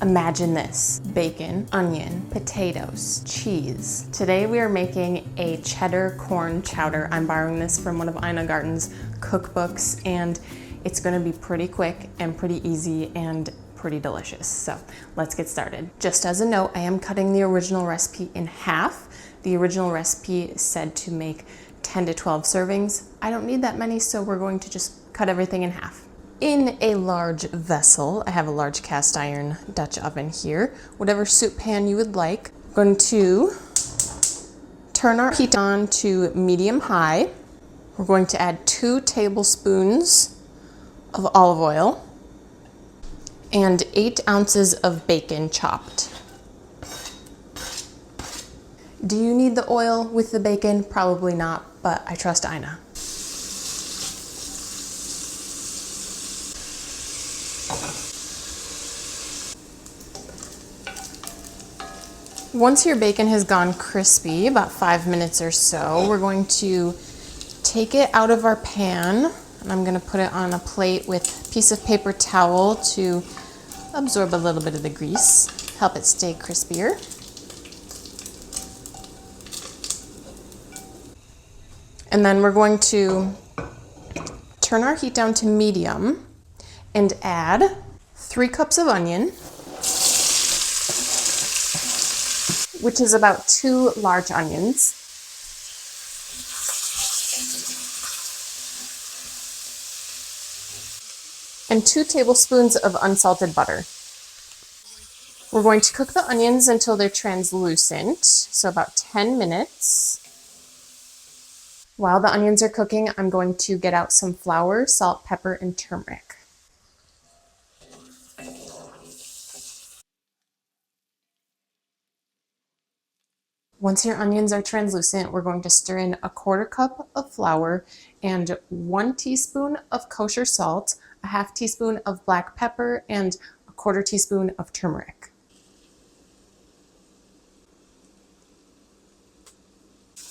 Imagine this: bacon, onion, potatoes, cheese. Today we are making a cheddar corn chowder. I'm borrowing this from one of Ina Garten's cookbooks, and it's gonna be pretty quick and pretty easy and pretty delicious. So let's get started. Just as a note, I am cutting the original recipe in half. The original recipe said to make 10 to 12 servings. I don't need that many, so we're going to just cut everything in half. In a large vessel, I have a large cast iron Dutch oven here, whatever soup pan you would like. I'm going to turn our heat on to medium high. We're going to add 2 tablespoons of olive oil and 8 ounces of bacon chopped. Do you need the oil with the bacon? Probably not, but I trust Ina. Once your bacon has gone crispy, about 5 minutes or so, we're going to take it out of our pan, and I'm going to put it on a plate with a piece of paper towel to absorb a little bit of the grease, help it stay crispier. And then we're going to turn our heat down to medium and add 3 cups of onion, which is about 2 large onions. And 2 tablespoons of unsalted butter. We're going to cook the onions until they're translucent, so about 10 minutes. While the onions are cooking, I'm going to get out some flour, salt, pepper, and turmeric. Once your onions are translucent, we're going to stir in a 1/4 cup of flour and 1 teaspoon of kosher salt, a 1/2 teaspoon of black pepper, and a 1/4 teaspoon of turmeric.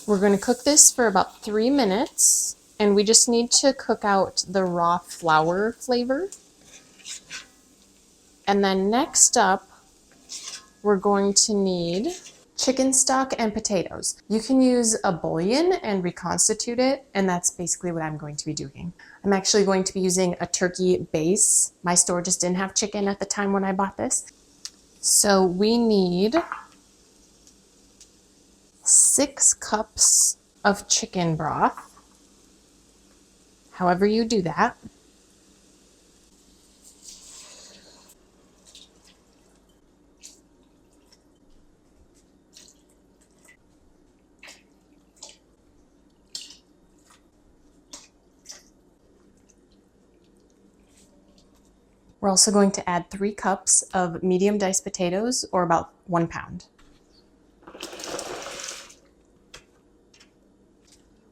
We're going to cook this for about 3 minutes, and we just need to cook out the raw flour flavor. And then next up, we're going to need chicken stock and potatoes. You can use a bouillon and reconstitute it, and that's basically what I'm going to be doing. I'm actually going to be using a turkey base. My store just didn't have chicken at the time when I bought this. So we need 6 cups of chicken broth, however you do that. We're also going to add 3 cups of medium diced potatoes, or about 1 pound.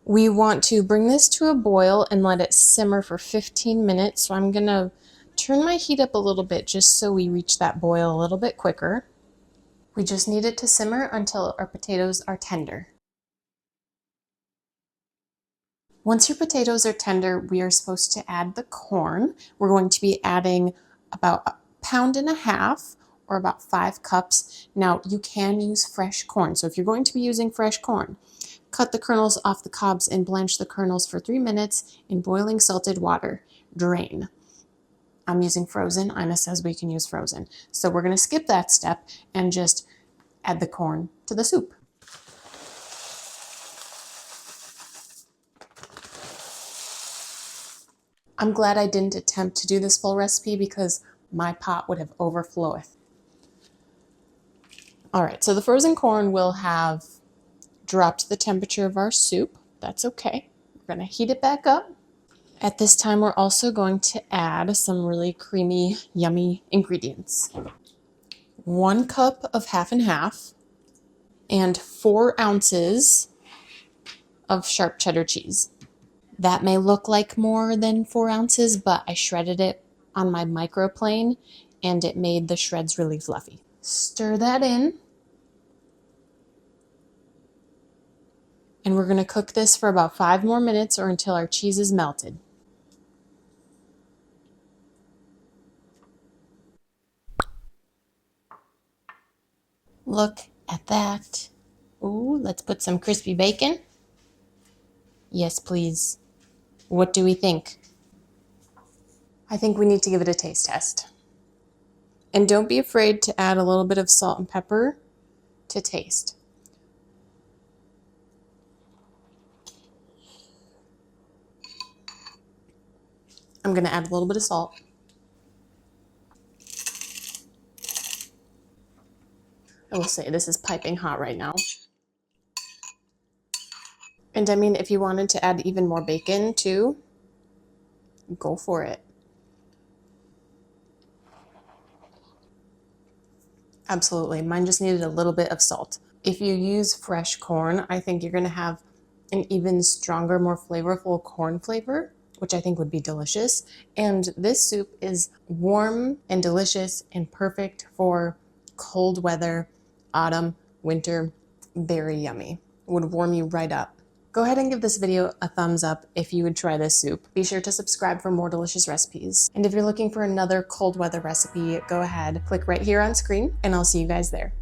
We want to bring this to a boil and let it simmer for 15 minutes. So I'm gonna turn my heat up a little bit just so we reach that boil a little bit quicker. We just need it to simmer until our potatoes are tender. Once your potatoes are tender, we are supposed to add the corn. We're going to be adding about 1.5 pounds or about 5 cups. Now, you can use fresh corn. So if you're going to be using fresh corn, cut the kernels off the cobs and blanch the kernels for 3 minutes in boiling salted water. Drain. I'm using frozen. Ina says we can use frozen. So we're going to skip that step and just add the corn to the soup. I'm glad I didn't attempt to do this full recipe because my pot would have overfloweth. All right, so the frozen corn will have dropped the temperature of our soup. That's okay. We're gonna heat it back up. At this time, we're also going to add some really creamy, yummy ingredients. 1 cup of half and half and 4 ounces of sharp cheddar cheese. That may look like more than 4 ounces, but I shredded it on my microplane and it made the shreds really fluffy. Stir that in. And we're going to cook this for about 5 more minutes or until our cheese is melted. Look at that. Ooh, let's put some crispy bacon. Yes, please. What do we think? I think we need to give it a taste test. And don't be afraid to add a little bit of salt and pepper to taste. I'm going to add a little bit of salt. I will say this is piping hot right now. And I mean, if you wanted to add even more bacon too, go for it. Absolutely. Mine just needed a little bit of salt. If you use fresh corn, I think you're going to have an even stronger, more flavorful corn flavor, which I think would be delicious. And this soup is warm and delicious and perfect for cold weather, autumn, winter. Very yummy. Would warm you right up. Go ahead and give this video a thumbs up if you would try this soup. Be sure to subscribe for more delicious recipes. And if you're looking for another cold weather recipe, go ahead, click right here on screen, and I'll see you guys there.